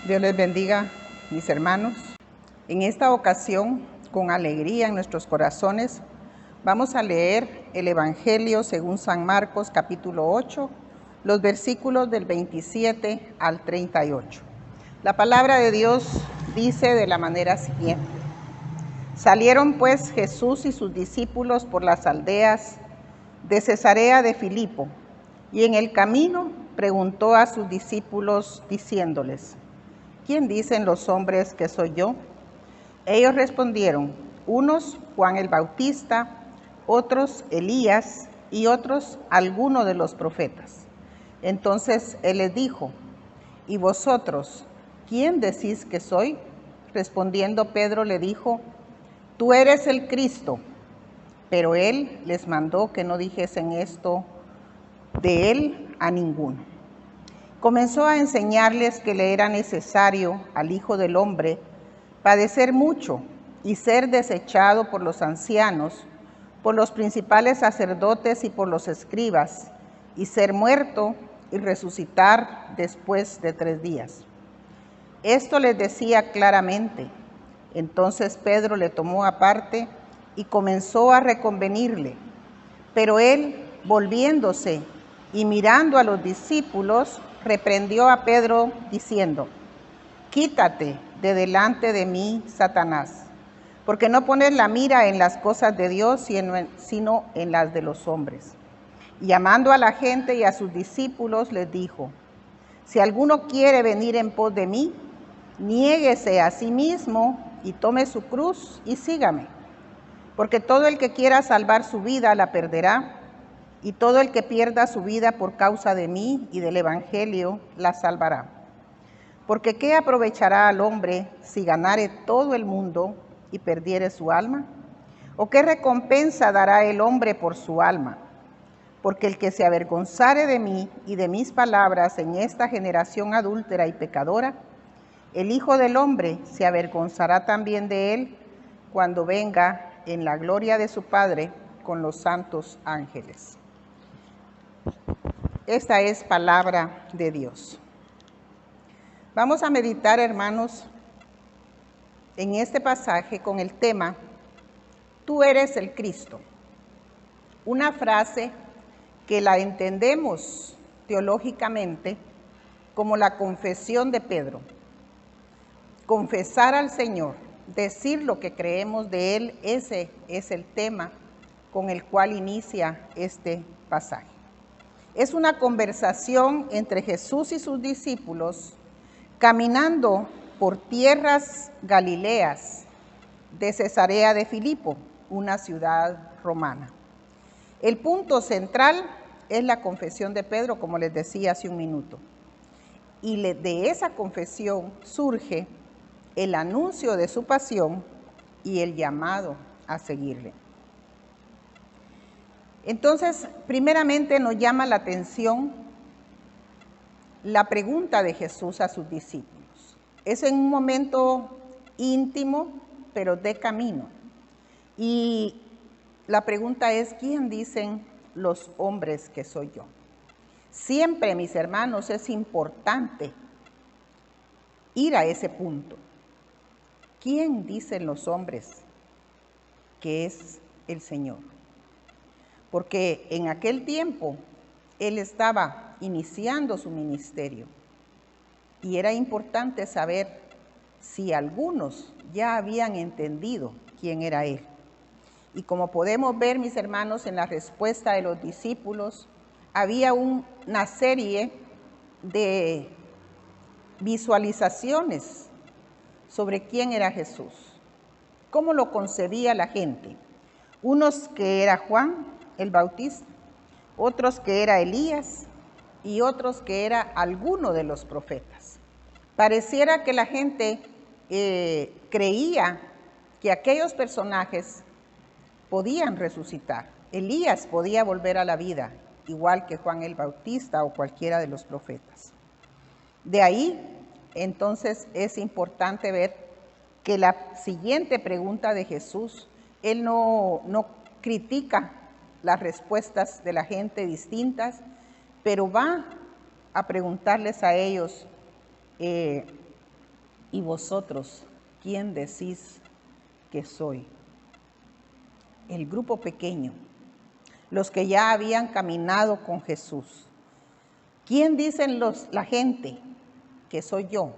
Dios les bendiga, mis hermanos. En esta ocasión, con alegría en nuestros corazones, vamos a leer el Evangelio según San Marcos, capítulo 8, los versículos del 27 al 38. La palabra de Dios dice de la manera siguiente: Salieron pues Jesús y sus discípulos por las aldeas de Cesarea de Filipo, y en el camino preguntó a sus discípulos diciéndoles: ¿Quién dicen los hombres que soy yo? Ellos respondieron: unos Juan el Bautista, otros Elías y otros alguno de los profetas. Entonces él les dijo: ¿Y vosotros, quién decís que soy? Respondiendo Pedro le dijo: Tú eres el Cristo. Pero él les mandó que no dijesen esto de él a ninguno. Comenzó a enseñarles que le era necesario al Hijo del Hombre padecer mucho y ser desechado por los ancianos, por los principales sacerdotes y por los escribas, y ser muerto y resucitar después de 3 días. Esto les decía claramente. Entonces Pedro le tomó aparte y comenzó a reconvenirle. Pero él, volviéndose y mirando a los discípulos, reprendió a Pedro diciendo: Quítate de delante de mí, Satanás, porque no pones la mira en las cosas de Dios, sino en las de los hombres. Y llamando a la gente y a sus discípulos, les dijo: Si alguno quiere venir en pos de mí, niéguese a sí mismo y tome su cruz y sígame. Porque todo el que quiera salvar su vida la perderá, y todo el que pierda su vida por causa de mí y del Evangelio la salvará. Porque ¿qué aprovechará al hombre si ganare todo el mundo y perdiere su alma? ¿O qué recompensa dará el hombre por su alma? Porque el que se avergonzare de mí y de mis palabras en esta generación adúltera y pecadora, el Hijo del Hombre se avergonzará también de él cuando venga en la gloria de su Padre con los santos ángeles. Esta es palabra de Dios. Vamos a meditar, hermanos, en este pasaje con el tema: Tú eres el Cristo. Una frase que la entendemos teológicamente como la confesión de Pedro. Confesar al Señor, decir lo que creemos de Él, ese es el tema con el cual inicia este pasaje. Es una conversación entre Jesús y sus discípulos caminando por tierras galileas de Cesarea de Filipo, una ciudad romana. El punto central es la confesión de Pedro, como les decía hace un minuto. Y de esa confesión surge el anuncio de su pasión y el llamado a seguirle. Entonces, primeramente nos llama la atención la pregunta de Jesús a sus discípulos. Es en un momento íntimo, pero de camino. Y la pregunta es: ¿quién dicen los hombres que soy yo? Siempre, mis hermanos, es importante ir a ese punto. ¿Quién dicen los hombres que es el Señor? Porque en aquel tiempo Él estaba iniciando su ministerio y era importante saber si algunos ya habían entendido quién era Él. Y como podemos ver, mis hermanos, en la respuesta de los discípulos, había una serie de visualizaciones sobre quién era Jesús, cómo lo concebía la gente. Unos que era Juan el Bautista, otros que era Elías y otros que era alguno de los profetas. Pareciera que la gente creía que aquellos personajes podían resucitar. Elías podía volver a la vida, igual que Juan el Bautista o cualquiera de los profetas. De ahí, entonces, es importante ver que la siguiente pregunta de Jesús, Él no critica las respuestas de la gente distintas, pero va a preguntarles a ellos ¿y vosotros quién decís que soy? El grupo pequeño, los que ya habían caminado con Jesús. ¿Quién dicen la gente que soy yo?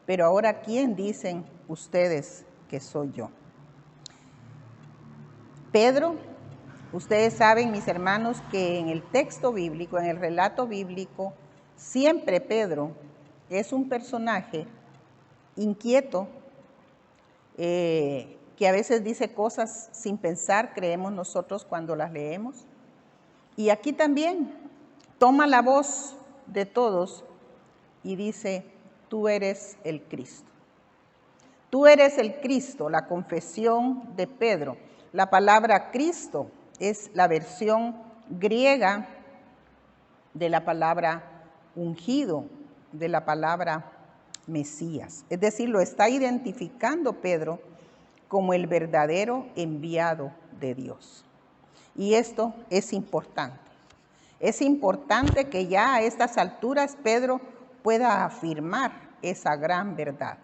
Pero ahora, ¿quién dicen ustedes que soy yo? Pedro, ustedes saben, mis hermanos, que en el texto bíblico, en el relato bíblico, siempre Pedro es un personaje inquieto, que a veces dice cosas sin pensar, creemos nosotros cuando las leemos. Y aquí también toma la voz de todos y dice, tú eres el Cristo. Tú eres el Cristo, la confesión de Pedro. La palabra Cristo es la versión griega de la palabra ungido, de la palabra Mesías. Es decir, lo está identificando Pedro como el verdadero enviado de Dios. Y esto es importante. Es importante que ya a estas alturas Pedro pueda afirmar esa gran verdad.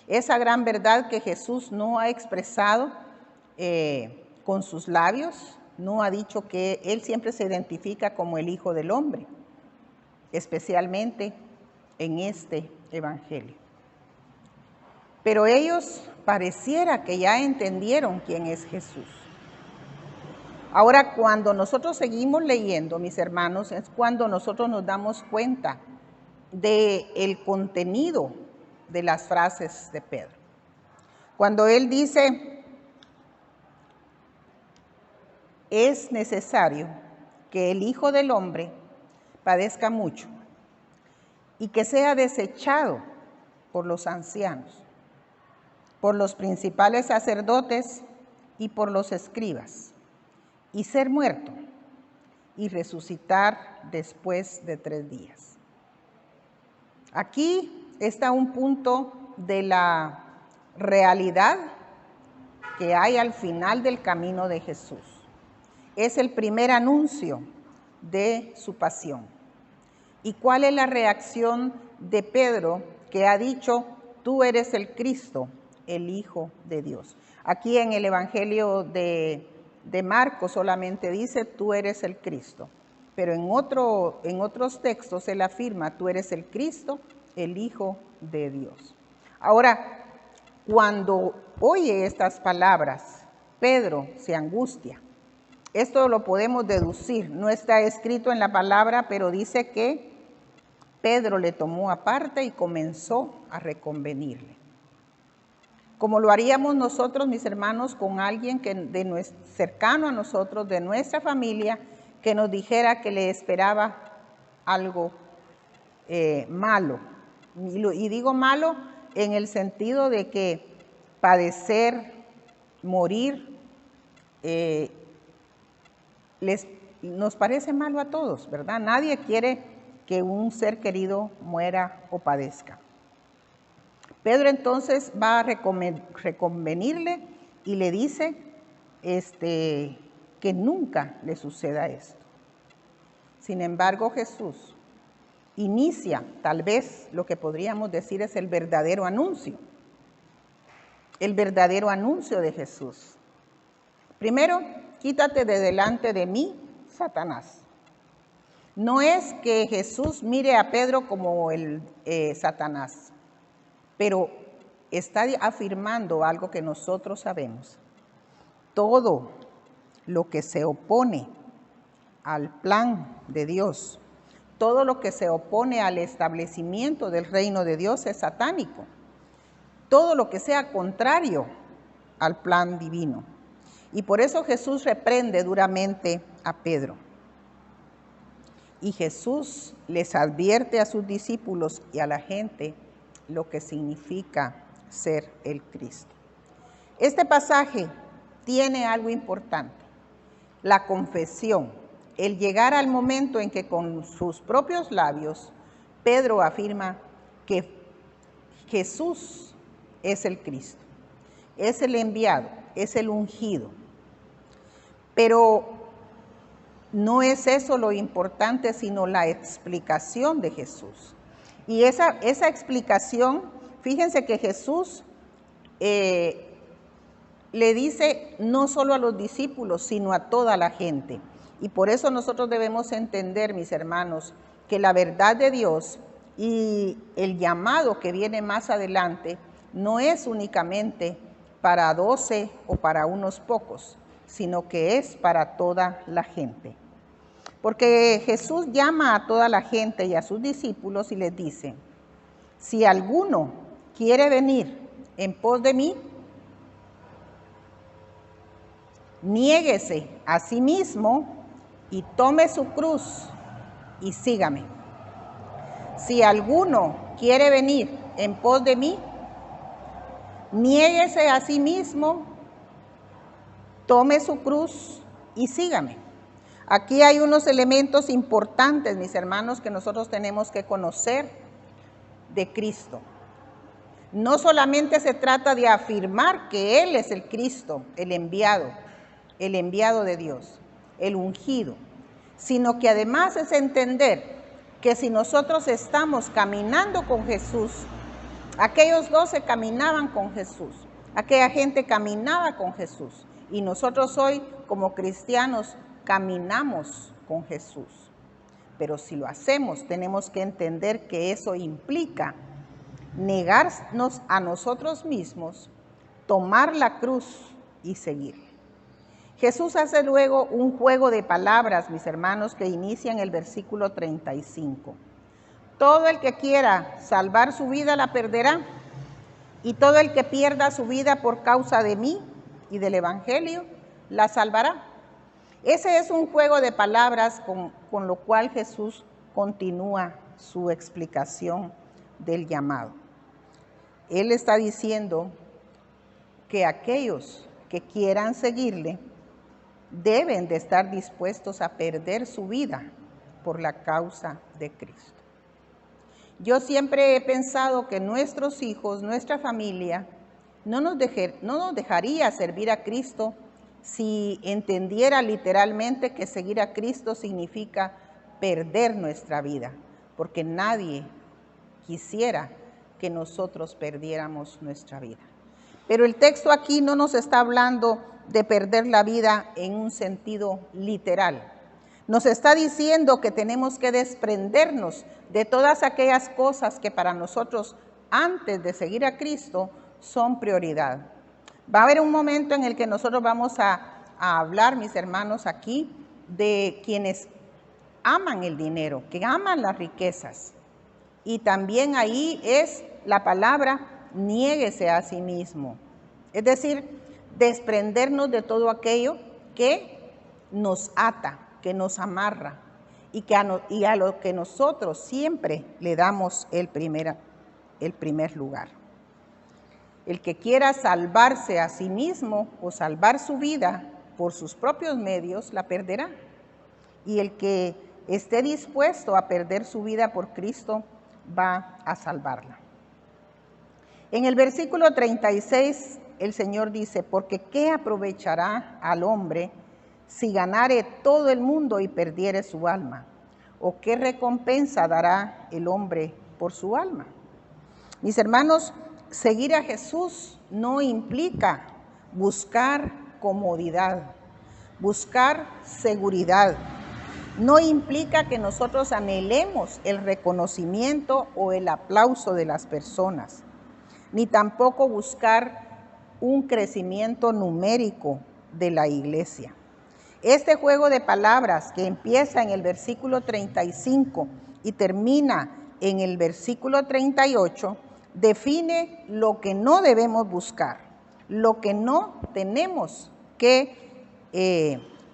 Esa gran verdad que Jesús no ha expresado con sus labios, no ha dicho que Él siempre se identifica como el Hijo del Hombre, especialmente en este Evangelio. Pero ellos pareciera que ya entendieron quién es Jesús. Ahora, cuando nosotros seguimos leyendo, mis hermanos, es cuando nosotros nos damos cuenta del contenido de las frases de Pedro. Cuando él dice, es necesario que el Hijo del Hombre padezca mucho y que sea desechado por los ancianos, por los principales sacerdotes y por los escribas, y ser muerto y resucitar después de 3 días. Aquí está un punto de la realidad que hay al final del camino de Jesús. Es el primer anuncio de su pasión. ¿Y cuál es la reacción de Pedro, que ha dicho, tú eres el Cristo, el Hijo de Dios? Aquí en el Evangelio de Marcos solamente dice, tú eres el Cristo. Pero en otros textos él afirma, tú eres el Cristo, el Hijo de Dios. Ahora, cuando oye estas palabras, Pedro se angustia. Esto lo podemos deducir, no está escrito en la palabra, pero dice que Pedro le tomó aparte y comenzó a reconvenirle. Como lo haríamos nosotros, mis hermanos, con alguien cercano a nosotros, de nuestra familia, que nos dijera que le esperaba algo malo. Y digo malo en el sentido de que padecer, morir, nos parece malo a todos, ¿verdad? Nadie quiere que un ser querido muera o padezca. Pedro entonces va a reconvenirle y le dice que nunca le suceda esto. Sin embargo, Jesús inicia tal vez lo que podríamos decir es el verdadero anuncio de Jesús. Primero, quítate de delante de mí, Satanás. No es que Jesús mire a Pedro como el Satanás, pero está afirmando algo que nosotros sabemos. Todo lo que se opone al plan de Dios, todo lo que se opone al establecimiento del reino de Dios es satánico. Todo lo que sea contrario al plan divino. Y por eso Jesús reprende duramente a Pedro. Y Jesús les advierte a sus discípulos y a la gente lo que significa ser el Cristo. Este pasaje tiene algo importante, la confesión, el llegar al momento en que con sus propios labios Pedro afirma que Jesús es el Cristo, es el enviado, es el ungido. Pero no es eso lo importante, sino la explicación de Jesús. Y esa explicación Fíjense que Jesús le dice no solo a los discípulos, sino a toda la gente. Y por eso nosotros debemos entender, mis hermanos, que la verdad de Dios y el llamado que viene más adelante no es únicamente para 12 o para unos pocos, sino que es para toda la gente. Porque Jesús llama a toda la gente y a sus discípulos y les dice: si alguno quiere venir en pos de mí, niéguese a sí mismo y tome su cruz y sígame. Si alguno quiere venir en pos de mí, niéguese a sí mismo, tome su cruz y sígame. Aquí hay unos elementos importantes, mis hermanos, que nosotros tenemos que conocer de Cristo. No solamente se trata de afirmar que Él es el Cristo, el enviado de Dios, el ungido, sino que además es entender que si nosotros estamos caminando con Jesús, aquellos 12 caminaban con Jesús, aquella gente caminaba con Jesús, y nosotros hoy como cristianos caminamos con Jesús. Pero si lo hacemos, tenemos que entender que eso implica negarnos a nosotros mismos, tomar la cruz y seguir. Jesús hace luego un juego de palabras, mis hermanos, que inicia en el versículo 35. Todo el que quiera salvar su vida la perderá, y todo el que pierda su vida por causa de mí y del Evangelio la salvará. Ese es un juego de palabras con lo cual Jesús continúa su explicación del llamado. Él está diciendo que aquellos que quieran seguirle deben de estar dispuestos a perder su vida por la causa de Cristo. Yo siempre he pensado que nuestros hijos, nuestra familia, no nos dejaría servir a Cristo si entendiera literalmente que seguir a Cristo significa perder nuestra vida, porque nadie quisiera que nosotros perdiéramos nuestra vida. Pero el texto aquí no nos está hablando de perder la vida en un sentido literal. Nos está diciendo que tenemos que desprendernos de todas aquellas cosas que para nosotros, antes de seguir a Cristo, son prioridad. Va a haber un momento en el que nosotros vamos a hablar, mis hermanos, aquí, de quienes aman el dinero, que aman las riquezas. Y también ahí es la palabra niéguese a sí mismo. Es decir, desprendernos de todo aquello que nos ata, que nos amarra y a lo que nosotros siempre le damos el primer lugar. El que quiera salvarse a sí mismo o salvar su vida por sus propios medios, la perderá. Y el que esté dispuesto a perder su vida por Cristo, va a salvarla. En el versículo 36, el Señor dice: porque ¿qué aprovechará al hombre si ganare todo el mundo y perdiere su alma? ¿O qué recompensa dará el hombre por su alma? Mis hermanos, seguir a Jesús no implica buscar comodidad, buscar seguridad. No implica que nosotros anhelemos el reconocimiento o el aplauso de las personas, ni tampoco buscar un crecimiento numérico de la iglesia. Este juego de palabras que empieza en el versículo 35 y termina en el versículo 38 define lo que no debemos buscar, lo que no tenemos que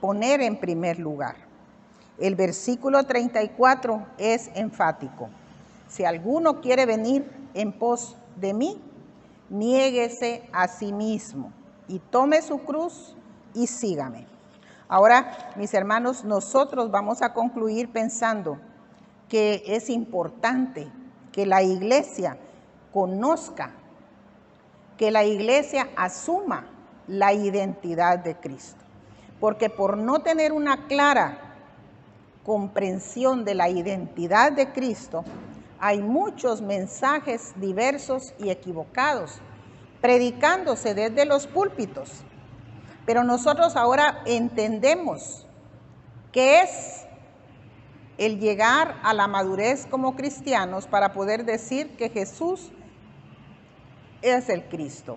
poner en primer lugar. El versículo 34 es enfático: si alguno quiere venir en pos de mí, niéguese a sí mismo y tome su cruz y sígame. Ahora, mis hermanos, nosotros vamos a concluir pensando que es importante que la iglesia conozca, que la iglesia asuma la identidad de Cristo. Porque por no tener una clara comprensión de la identidad de Cristo, hay muchos mensajes diversos y equivocados, predicándose desde los púlpitos. Pero nosotros ahora entendemos qué es el llegar a la madurez como cristianos para poder decir que Jesús es el Cristo.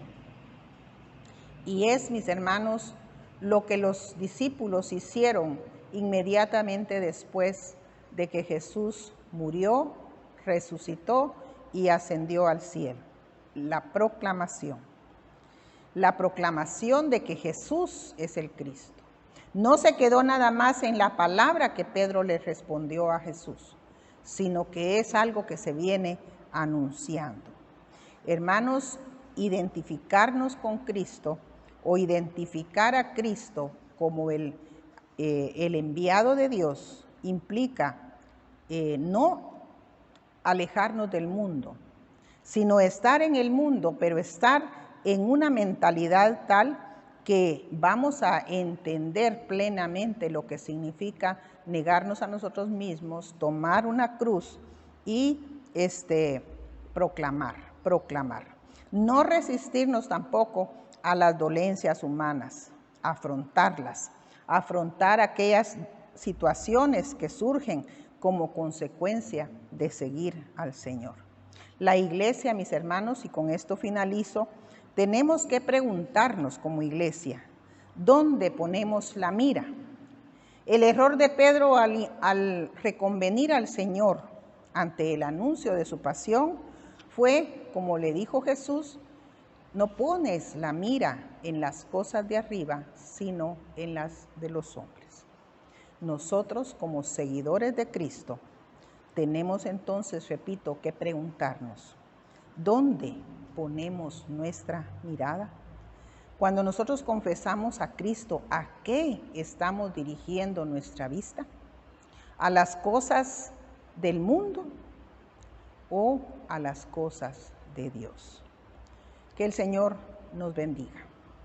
Y es, mis hermanos, lo que los discípulos hicieron inmediatamente después de que Jesús murió, resucitó y ascendió al cielo. La proclamación de que Jesús es el Cristo. No se quedó nada más en la palabra que Pedro le respondió a Jesús, sino que es algo que se viene anunciando. Hermanos, identificarnos con Cristo o identificar a Cristo como el enviado de Dios implica no alejarnos del mundo, sino estar en el mundo, pero estar en una mentalidad tal que vamos a entender plenamente lo que significa negarnos a nosotros mismos, tomar una cruz y proclamar. No resistirnos tampoco a las dolencias humanas, afrontar aquellas situaciones que surgen como consecuencia de seguir al Señor. La iglesia, mis hermanos, y con esto finalizo, tenemos que preguntarnos como iglesia, ¿dónde ponemos la mira? El error de Pedro al reconvenir al Señor ante el anuncio de su pasión fue, como le dijo Jesús, no pones la mira en las cosas de arriba, sino en las de los hombres. Nosotros, como seguidores de Cristo, tenemos entonces, repito, que preguntarnos, ¿dónde ponemos nuestra mirada? Cuando nosotros confesamos a Cristo, ¿a qué estamos dirigiendo nuestra vista? ¿A las cosas del mundo o a las cosas de Dios? Que el Señor nos bendiga.